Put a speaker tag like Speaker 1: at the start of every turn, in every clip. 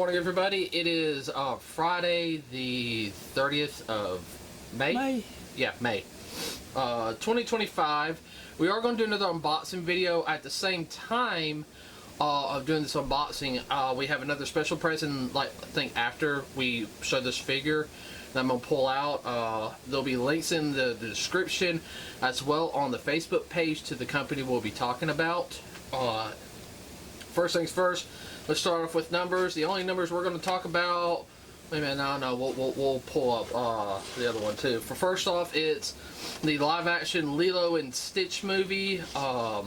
Speaker 1: morning, everybody. It is Friday, the 30th of May. Yeah, May. 2025. We are going to do another unboxing video at the same time of doing this unboxing. We have another special present, I think after we show this figure that I'm going to pull out. There'll be links in the description as well on the Facebook page to the company we'll be talking about. First things first, let's start off with numbers. The only numbers we're going to talk about, wait a minute, no, we'll pull up the other one too. For first off, it's the live action Lilo and Stitch movie. You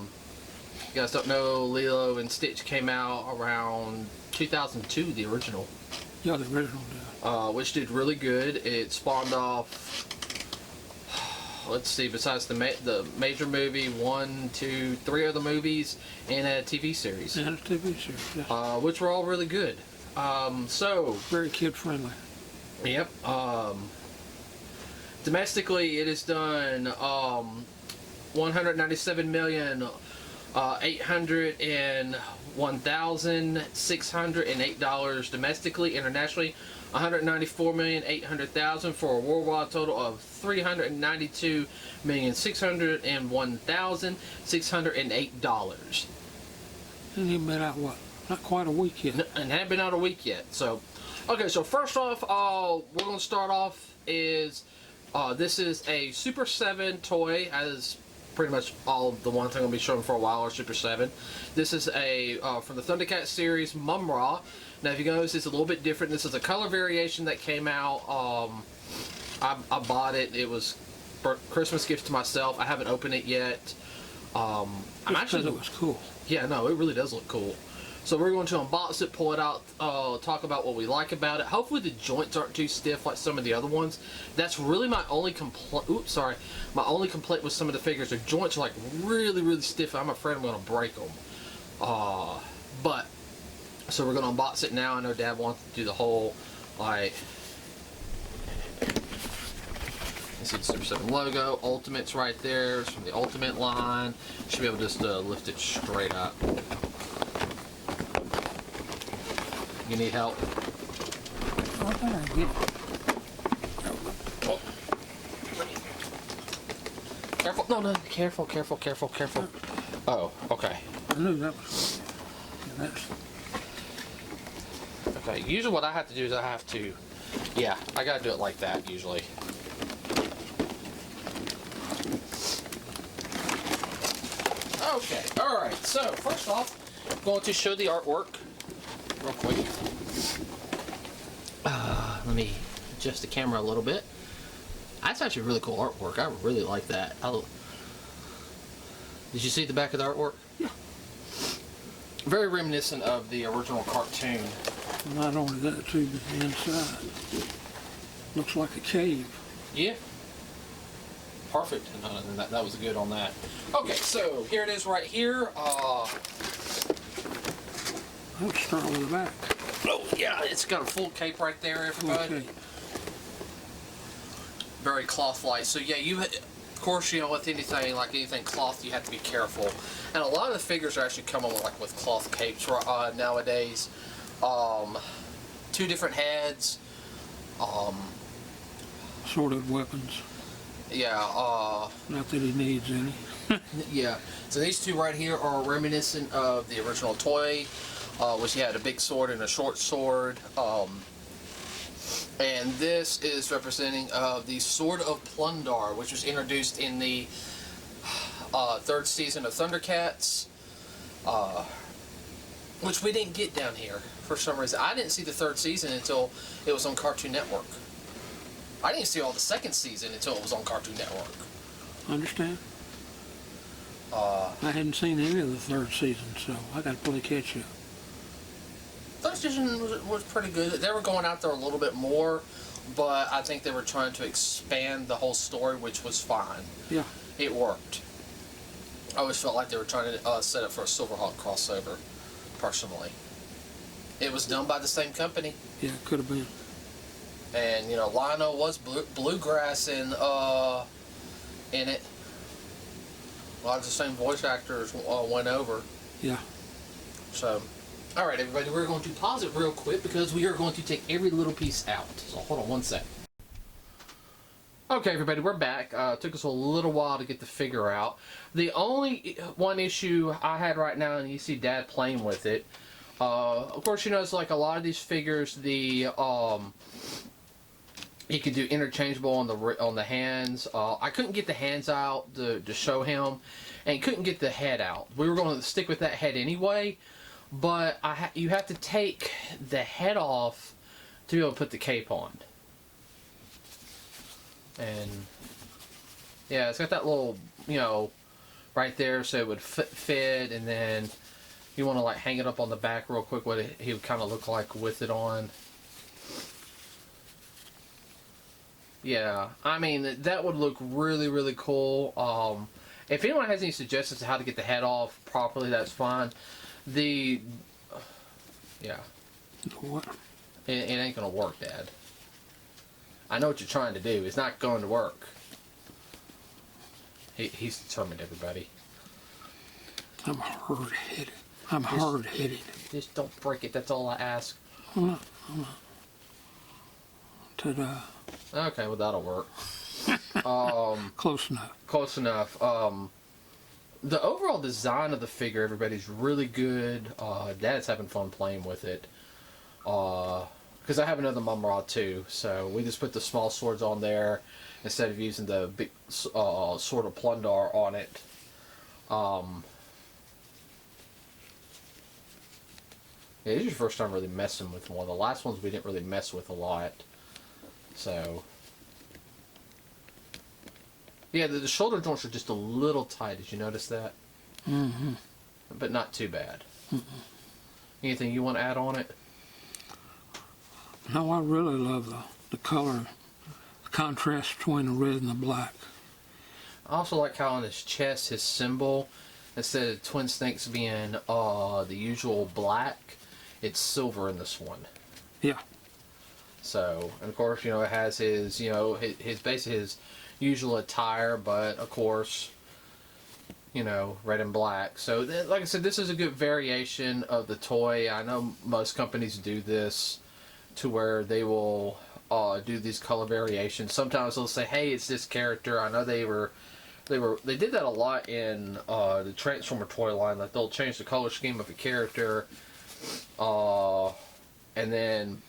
Speaker 1: guys don't know, Lilo and Stitch came out around 2002, the original.
Speaker 2: Yeah, the original did.
Speaker 1: Which did really good. It spawned off, let's see, besides the major movie, 1, 2, 3 other movies, and a TV series.
Speaker 2: And a TV series, yes.
Speaker 1: Which were all really good. So
Speaker 2: very kid friendly.
Speaker 1: Yep. Domestically, it has done 197,801,608 domestically. Internationally, 194,800,000 for a worldwide total of 392,601,608 dollars.
Speaker 2: And you've been out what? Not quite a week yet.
Speaker 1: And haven't been out a week yet. So, okay. So first off, we're going to start off is this is a Super 7 toy, as pretty much all of the ones I'm going to be showing for a while are Super 7. This is a from the Thundercat series, Mummra. Now, if you notice, it's a little bit different. This is a color variation that came out. I bought it. It was for Christmas gift to myself. I haven't opened it yet. I'm actually.
Speaker 2: It was cool.
Speaker 1: Yeah, no, it really does look cool. So we're going to unbox it, pull it out, talk about what we like about it. Hopefully the joints aren't too stiff like some of the other ones. That's really my only complaint. Oops, sorry. My only complaint with some of the figures. The joints are like really, really stiff. I'm afraid I'm going to break them. But so we're going to unbox it now. I know Dad wants to do the whole like. You see the Super 7 logo. Ultimate's right there. It's from the Ultimate line. Should be able to just lift it straight up. You need help?
Speaker 2: Oh, I think I get
Speaker 1: it. Careful. No, careful. Oh, okay.
Speaker 2: I knew that was
Speaker 1: okay, usually what I have to do is I gotta do it like that usually. Okay, alright, so first off, I'm going to show the artwork real quick. Let me adjust the camera a little bit. That's actually really cool artwork. I really like that. Did you see the back of the artwork?
Speaker 2: Yeah.
Speaker 1: Very reminiscent of the original cartoon.
Speaker 2: Not only that too, but the inside looks like a cave.
Speaker 1: Yeah. Perfect. No, that was good on that. Okay, so here it is right here.
Speaker 2: Let's start with the back.
Speaker 1: Oh, yeah, it's got a full cape right there, everybody.
Speaker 2: Okay.
Speaker 1: Very cloth-like. So, yeah, of course, you know, with anything, like anything cloth, you have to be careful. And a lot of the figures are actually coming with cloth capes nowadays. 2 different heads.
Speaker 2: Sorted weapons.
Speaker 1: Yeah.
Speaker 2: Not that he needs any.
Speaker 1: Yeah. So these 2 right here are reminiscent of the original toy. Which he had a big sword and a short sword. And this is representing the Sword of Plundar, which was introduced in the 3rd season of Thundercats, which we didn't get down here for some reason. I didn't see the 3rd season until it was on Cartoon Network. I didn't see all the 2nd season until it was on Cartoon Network.
Speaker 2: Understand? I hadn't seen any of the 3rd season, so I got to play catch up.
Speaker 1: 3rd season was pretty good. They were going out there a little bit more, but I think they were trying to expand the whole story, which was fine.
Speaker 2: Yeah.
Speaker 1: It worked. I always felt like they were trying to set up for a Silverhawk crossover, personally. It was done by the same company.
Speaker 2: Yeah, it could have been.
Speaker 1: And, you know, Lionel was bluegrass in it. A lot of the same voice actors went over.
Speaker 2: Yeah.
Speaker 1: So, Alright everybody, we're going to pause it real quick because we are going to take every little piece out. So hold on one second. Okay everybody, we're back. Took us a little while to get the figure out. The only one issue I had right now, and you see Dad playing with it, of course you notice like a lot of these figures, the you can do interchangeable on the hands. I couldn't get the hands out to show him, and couldn't get the head out. We were going to stick with that head anyway, but you have to take the head off to be able to put the cape on. And yeah, it's got that little, you know, right there, so it would fit, and then you want to like hang it up on the back real quick, what he would kind of look like with it on. Yeah, I mean, that would look really, really cool. If anyone has any suggestions to how to get the head off properly, that's fine. Yeah.
Speaker 2: What?
Speaker 1: It ain't gonna work, Dad. I know what you're trying to do. It's not going to work. He's determined, everybody.
Speaker 2: I'm hard-headed. I'm hard-headed.
Speaker 1: Just don't break it. That's all I ask.
Speaker 2: I'm not. Ta-da.
Speaker 1: Okay, well, that'll work.
Speaker 2: Close enough.
Speaker 1: Close enough. The overall design of the figure, everybody's really good. Dad's having fun playing with it. Because I have another Mummra too, so we just put the small swords on there instead of using the big sword of Plundar on it. Yeah, this is your first time really messing with one. The last ones we didn't really mess with a lot. So, yeah, the shoulder joints are just a little tight. Did you notice that?
Speaker 2: Mm-hmm.
Speaker 1: But not too bad.
Speaker 2: Mm-mm.
Speaker 1: Anything you want to add on it?
Speaker 2: No, I really love the color, the contrast between the red and the black.
Speaker 1: I also like how on his chest, his symbol, instead of twin snakes being the usual black, it's silver in this one.
Speaker 2: Yeah.
Speaker 1: So, and of course, you know, it has his, you know, his basically his usual attire, but of course, you know, red and black. So, like I said, this is a good variation of the toy. I know most companies do this to where they will do these color variations. Sometimes they'll say, "Hey, it's this character." I know they did that a lot in the Transformer toy line. Like they'll change the color scheme of a character, and then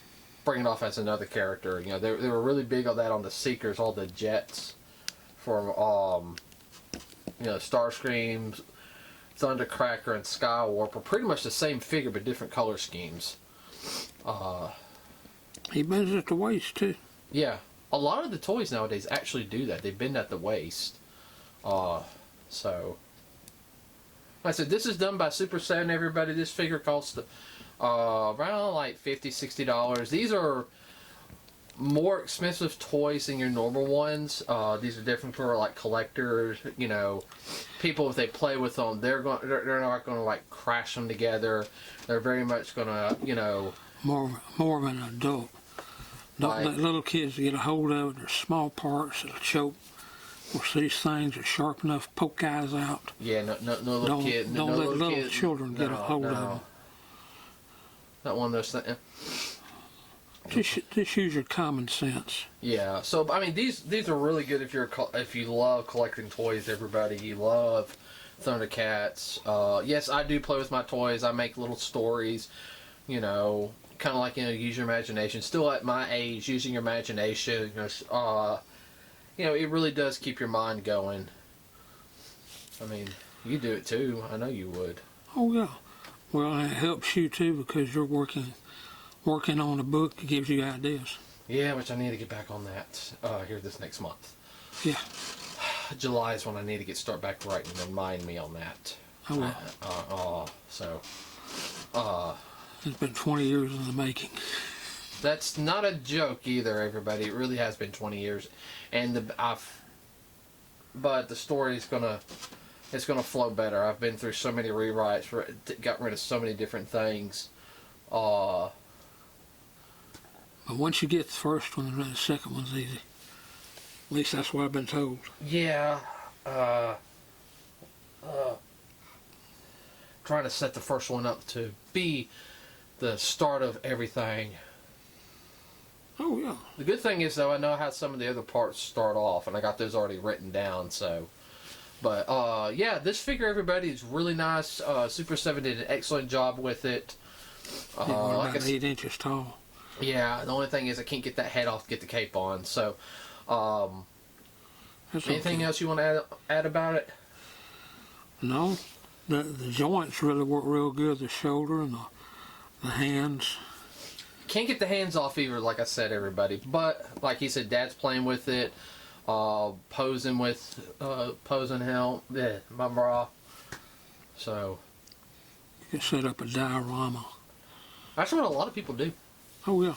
Speaker 1: bring it off as another character. You know, they were really big on that on the Seekers, all the jets from you know, Starscream, Thundercracker, and Skywarp are pretty much the same figure but different color schemes.
Speaker 2: He bends at the waist too.
Speaker 1: Yeah, a lot of the toys nowadays actually do that. They bend at the waist. So, like I said, this is done by Super 7, everybody. This figure costs around like $50–$60. These are more expensive toys than your normal ones. These are different for like collectors. You know, people, if they play with them, they're not going to like crash them together. They're very much going to, you know,
Speaker 2: more of an adult. Don't
Speaker 1: like,
Speaker 2: let little kids get a hold of it. There's small parts that'll choke. Of course, these things are sharp enough to poke eyes out.
Speaker 1: Yeah, no little kid.
Speaker 2: Don't
Speaker 1: no
Speaker 2: let little
Speaker 1: kid,
Speaker 2: children get a hold of them.
Speaker 1: Not one of those things.
Speaker 2: Just use your common sense.
Speaker 1: Yeah. So I mean, these are really good if you love collecting toys. Everybody, you love Thundercats. Yes, I do play with my toys. I make little stories. You know, kind of like, you know, use your imagination. Still at my age, using your imagination. You know, it really does keep your mind going. I mean, you do it too. I know you would.
Speaker 2: Oh yeah. Well, and it helps you too because you're working on a book. It gives you ideas.
Speaker 1: Yeah, which I need to get back on that here this next month.
Speaker 2: Yeah.
Speaker 1: July is when I need to start back writing. Remind me on that.
Speaker 2: Oh
Speaker 1: well.
Speaker 2: It's been 20 years in the making.
Speaker 1: That's not a joke either, everybody. It really has been 20 years, and but the story's gonna flow better. I've been through so many rewrites, got rid of so many different things.
Speaker 2: But once you get the first one, the second one's easy. At least that's what I've been told.
Speaker 1: Yeah. Trying to set the first one up to be the start of everything.
Speaker 2: Oh yeah.
Speaker 1: The good thing is though, I know how some of the other parts start off, and I got those already written down. So, but yeah, this figure, everybody, is really nice. Super 7 did an excellent job with it.
Speaker 2: About 8 inches tall.
Speaker 1: Yeah, the only thing is I can't get that head off to get the cape on. So, anything else you want to add about it?
Speaker 2: No, the joints really work real good. The shoulder and the hands.
Speaker 1: Can't get the hands off either, like I said, everybody. But like he said, Dad's playing with it, posing with posing hell, Mummra. So
Speaker 2: you can set up a diorama.
Speaker 1: That's what a lot of people do.
Speaker 2: Oh yeah.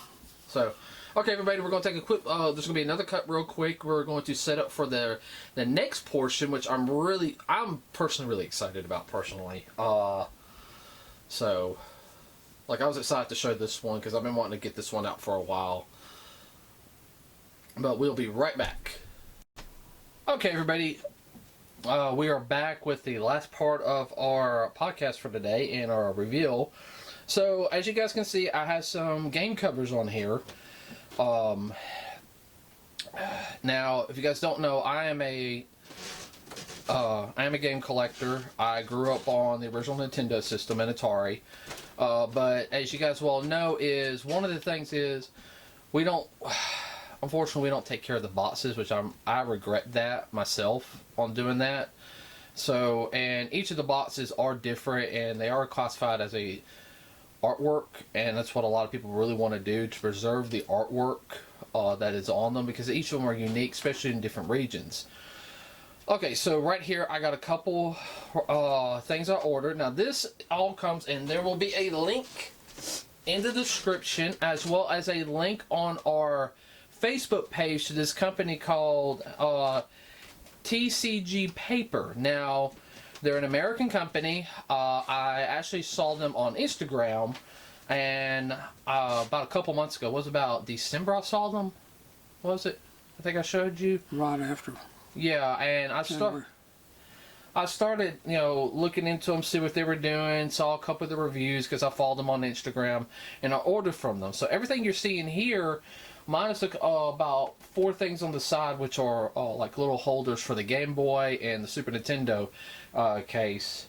Speaker 1: So, okay, everybody, we're going to take a quick. There's going to be another cut real quick. We're going to set up for the next portion, which I'm personally really excited about personally. So, like, I was excited to show this one because I've been wanting to get this one out for a while. But we'll be right back. Okay, everybody. We are back with the last part of our podcast for today and our reveal. So, as you guys can see, I have some game covers on here. Now, if you guys don't know, I am a game collector. I grew up on the original Nintendo system and Atari. But as you guys well know, is one of the things is unfortunately, we don't take care of the boxes, which I regret that myself on doing that. So, and each of the boxes are different, and they are classified as a artwork, and that's what a lot of people really want to do, to preserve the artwork that is on them, because each of them are unique, especially in different regions. Okay, so right here I got a couple things I ordered. Now this all comes, and there will be a link in the description, as well as a link on our Facebook page to this company called TCG Paper. Now, they're an American company. I actually saw them on Instagram, and about a couple months ago, it was about December I saw them, was it? I think I showed you.
Speaker 2: Right after.
Speaker 1: Yeah, and I started, looking into them, see what they were doing, saw a couple of the reviews because I followed them on Instagram, and I ordered from them. So everything you're seeing here, minus about 4 things on the side, which are like little holders for the Game Boy and the Super Nintendo case,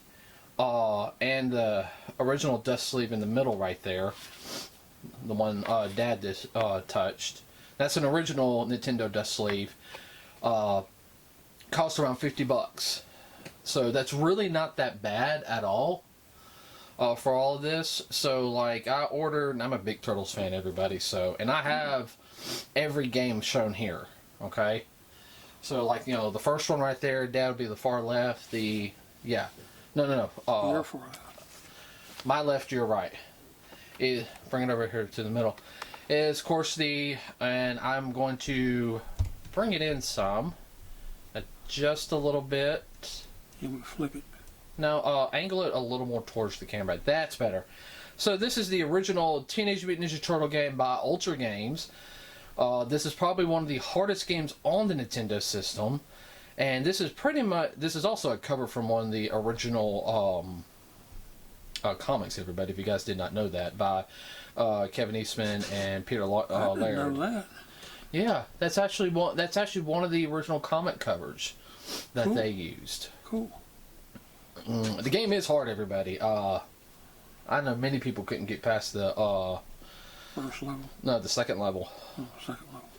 Speaker 1: and the original dust sleeve in the middle right there, the one Dad just touched. That's an original Nintendo dust sleeve. Cost around $50. So that's really not that bad at all for all of this. So like I ordered, and I'm a big Turtles fan, everybody. So, and I have every game shown here. Okay. So like, the first one right there, Dad would be the far left. No.
Speaker 2: Your far left.
Speaker 1: My left, your right. Bring it over here to the middle. Is of course and I'm going to bring it in some. Just a little bit.
Speaker 2: You would flip it.
Speaker 1: No, angle it a little more towards the camera. That's better. So this is the original Teenage Mutant Ninja Turtle game by Ultra Games. This is probably one of the hardest games on the Nintendo system. And this is also a cover from one of the original comics, everybody, if you guys did not know that, by Kevin Eastman and Peter Laird.
Speaker 2: I didn't know that.
Speaker 1: Yeah, that's actually one of the original comic covers that they used.
Speaker 2: Cool.
Speaker 1: The game is hard, everybody. I know many people couldn't get past the
Speaker 2: first level.
Speaker 1: No, the second level.
Speaker 2: Oh, second level.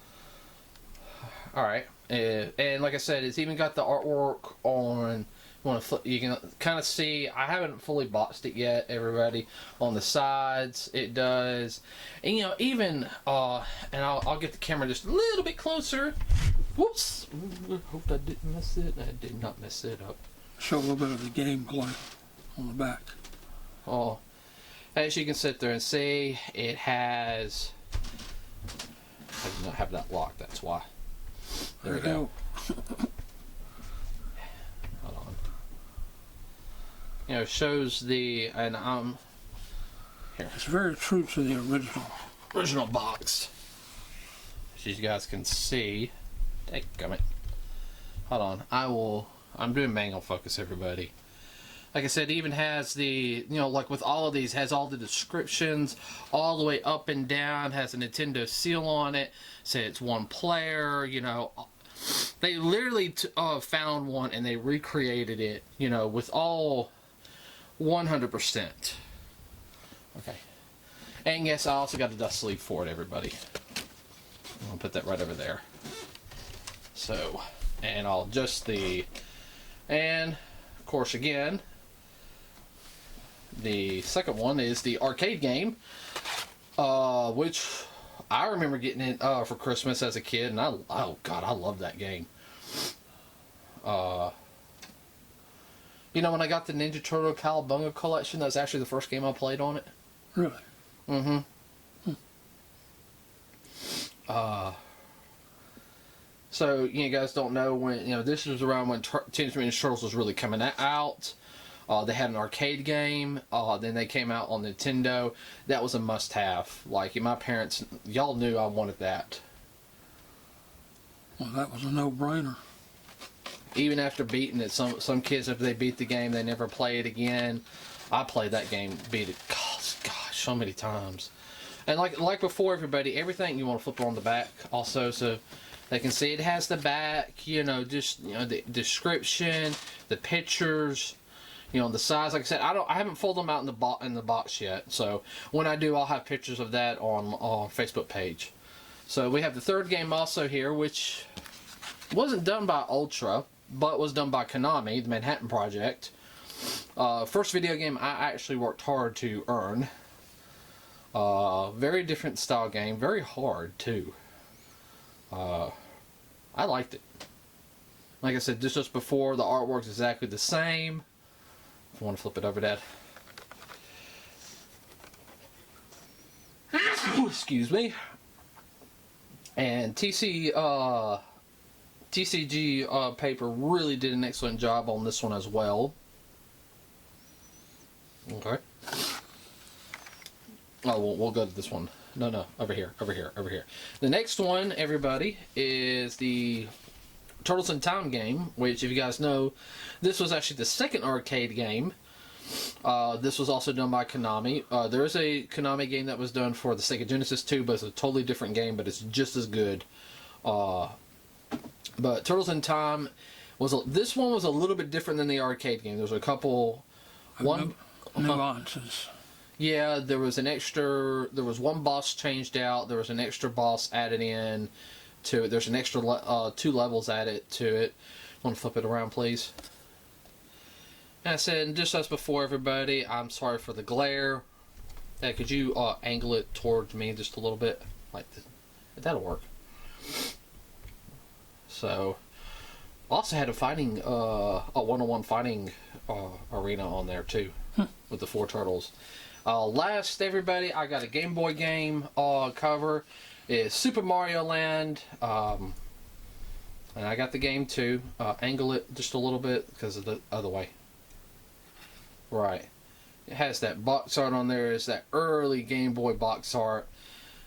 Speaker 1: All right, and like I said, it's even got the artwork on. You can kind of see. I haven't fully boxed it yet, everybody. On the sides, it does, and even and I'll get the camera just a little bit closer. Whoops! Hope I didn't mess it. I did not mess it up.
Speaker 2: Show a little bit of the gameplay on the back.
Speaker 1: Oh, as you can sit there and see, it has. I do not have that locked. That's why. There we go. Hold on. Shows the here.
Speaker 2: It's very true to the
Speaker 1: original box. As you guys can see. Hold on. I'm doing manual focus, everybody. Like I said, it even has the, you know, like with all of these, has all the descriptions all the way up and down, has a Nintendo seal on it, say it's one player, you know. They literally found one and they recreated it, you know, with all 100%. Okay. And yes, I also got a dust sleeve for it, everybody. I'll put that right over there. So, and I'll adjust the, and of course again, the second one is the arcade game, which I remember getting it for Christmas as a kid, and oh god, I love that game. You know, when I got the Ninja Turtle Cowabunga collection, that was actually the first game I played on it.
Speaker 2: Really?
Speaker 1: Mm-hmm. So you guys don't know when, you know, this was around when Teenage Mutant Ninja Turtles was really coming out. They had an arcade game. Then they came out on Nintendo. That was a must-have. Like, my parents, y'all knew I wanted that.
Speaker 2: Well, that was a no-brainer.
Speaker 1: Even after beating it, some kids, if they beat the game, they never play it again. I played that game, beat it, gosh, so many times. And like before, everybody, everything you want to flip on the back also, so they can see it has the back, you know, just, you know, the description, the pictures, you know, the size. Like I said, I haven't pulled them out in the box yet. So when I do, I'll have pictures of that on Facebook page. So we have the third game also here, which wasn't done by Ultra, but was done by Konami, the Manhattan Project. First video game I actually worked hard to earn. Very different style game, very hard too. I liked it. Like I said, just before, the artwork's exactly the same. If you want to flip it over, Dad. Excuse me. And TCG paper really did an excellent job on this one as well. Okay. Oh, we'll go to this one. No, over here. The next one, everybody, is the Turtles in Time game, which, if you guys know, this was actually the second arcade game. This was also done by Konami. There is a Konami game that was done for the Sega Genesis too, but it's a totally different game, but it's just as good. But Turtles in Time this one was a little bit different than the arcade game. There was a couple
Speaker 2: nuances.
Speaker 1: Yeah, there was one boss changed out. There was an extra boss added in to it. There's an extra 2 levels added to it. Want to flip it around, please? And I said, just as before, everybody, I'm sorry for the glare. Hey, could you angle it towards me just a little bit? Like this? That'll work. So, also had a fighting, a one-on-one fighting arena on there too, with the 4 turtles. Last, everybody, I got a Game Boy game cover. It's Super Mario Land, and I got the game too. Angle it just a little bit because of the other way. Right. It has that box art on there. It's that early Game Boy box art.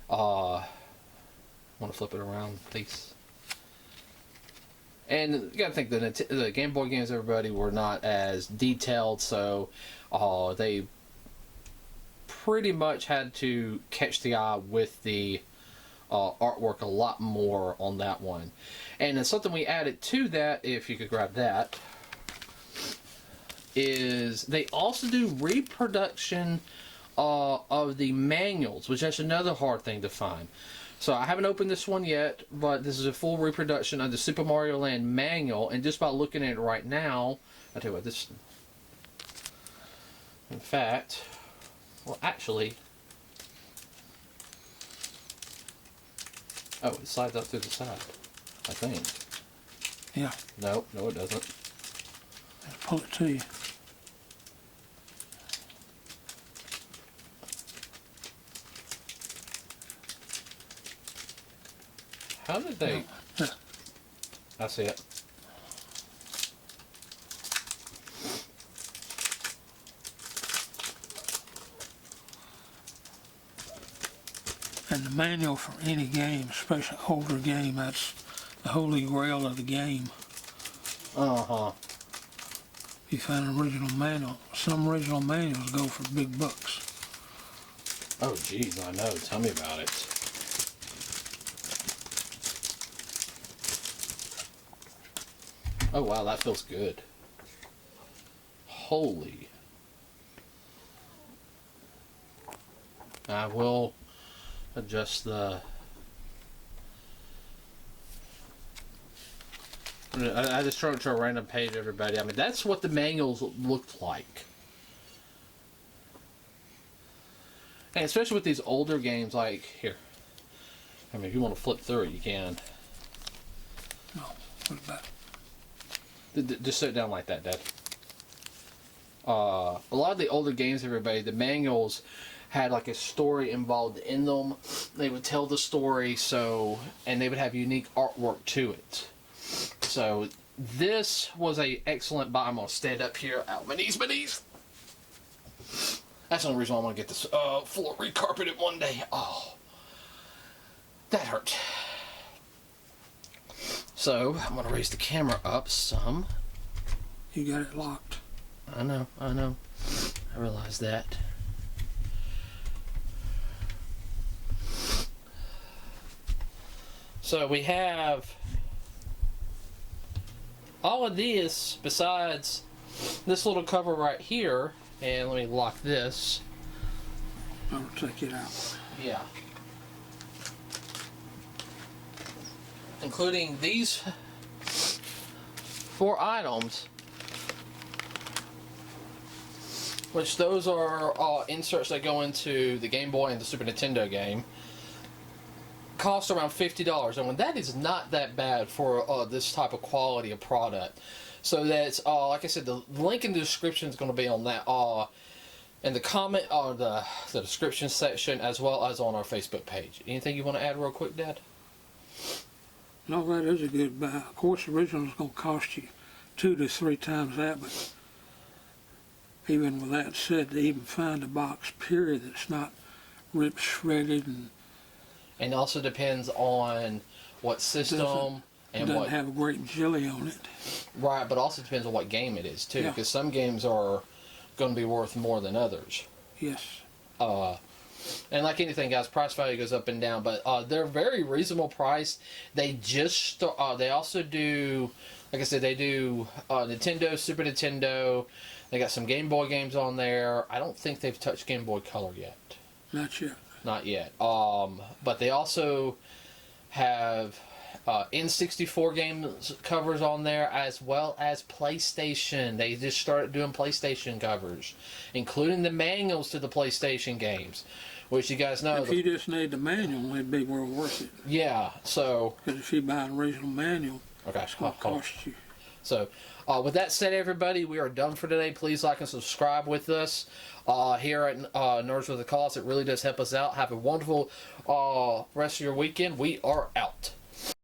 Speaker 1: Want to flip it around, please? And you gotta think the Game Boy games, everybody, were not as detailed, so they pretty much had to catch the eye with the artwork a lot more on that one. And then something we added to that, if you could grab that, is they also do reproduction of the manuals, which is another hard thing to find. So I haven't opened this one yet, but this is a full reproduction of the Super Mario Land manual, and just by looking at it right now, I'll tell you what, this, in fact, well, actually, oh, it slides up through the side, I think.
Speaker 2: Yeah.
Speaker 1: No, it doesn't.
Speaker 2: I'll pull it to you.
Speaker 1: How did they?
Speaker 2: Yeah.
Speaker 1: I see it.
Speaker 2: And the manual for any game, especially older game, that's the holy grail of the game.
Speaker 1: Uh-huh.
Speaker 2: You find an original manual. Some original manuals go for big bucks.
Speaker 1: Oh, geez, I know. Tell me about it. Oh, wow, that feels good. Holy. I will adjust the... I just showed it to a random page, everybody. I mean, that's what the manuals looked like. And especially with these older games, like, here. I mean, if you want to flip through it, you can.
Speaker 2: No, what about it?
Speaker 1: Just sit down like that, Dad. A lot of the older games, everybody, the manuals had like a story involved in them. They would tell the story, and they would have unique artwork to it. So this was a excellent buy. I'm gonna stand up here, out my knees. That's the only reason why I'm gonna get this floor recarpeted one day. Oh, that hurt. So I'm gonna raise the camera up some.
Speaker 2: You got it locked.
Speaker 1: I know. I realize that. So we have all of this besides this little cover right here. And let me lock this.
Speaker 2: I'll take it out.
Speaker 1: Yeah. Including these 4 items. Which those are inserts that go into the Game Boy and the Super Nintendo game. Cost around $50, and when that is not that bad for this type of quality of product. So that's like I said, the link in the description is going to be on that in the comment or the description section, as well as on our Facebook page. Anything you want to add real quick, Dad?
Speaker 2: No, that is a good buy. Of course, the original is going to cost you 2 to 3 times that, but even with that said, to even find a box period that's not ripped, shredded,
Speaker 1: and also depends on what system and
Speaker 2: doesn't
Speaker 1: what
Speaker 2: have a great jelly on it.
Speaker 1: Right, but also depends on what game it is too, because some games are going to be worth more than others.
Speaker 2: Yes.
Speaker 1: And like anything, guys, price value goes up and down, but they're very reasonable price. They just they also do, like I said, they do Nintendo, Super Nintendo. They got some Game Boy games on there. I don't think they've touched Game Boy Color yet.
Speaker 2: Not yet.
Speaker 1: Not yet. But they also have N64 games covers on there, as well as PlayStation. They just started doing PlayStation covers, including the manuals to the PlayStation games, which you guys know.
Speaker 2: If you just need the manual, it'd be well worth it.
Speaker 1: Yeah, so...
Speaker 2: Because if you buy an original manual,
Speaker 1: okay,
Speaker 2: it's going to cost you.
Speaker 1: So, with that said, everybody, we are done for today. Please like and subscribe with us here at Nerds with a Cause. It really does help us out. Have a wonderful rest of your weekend. We are out.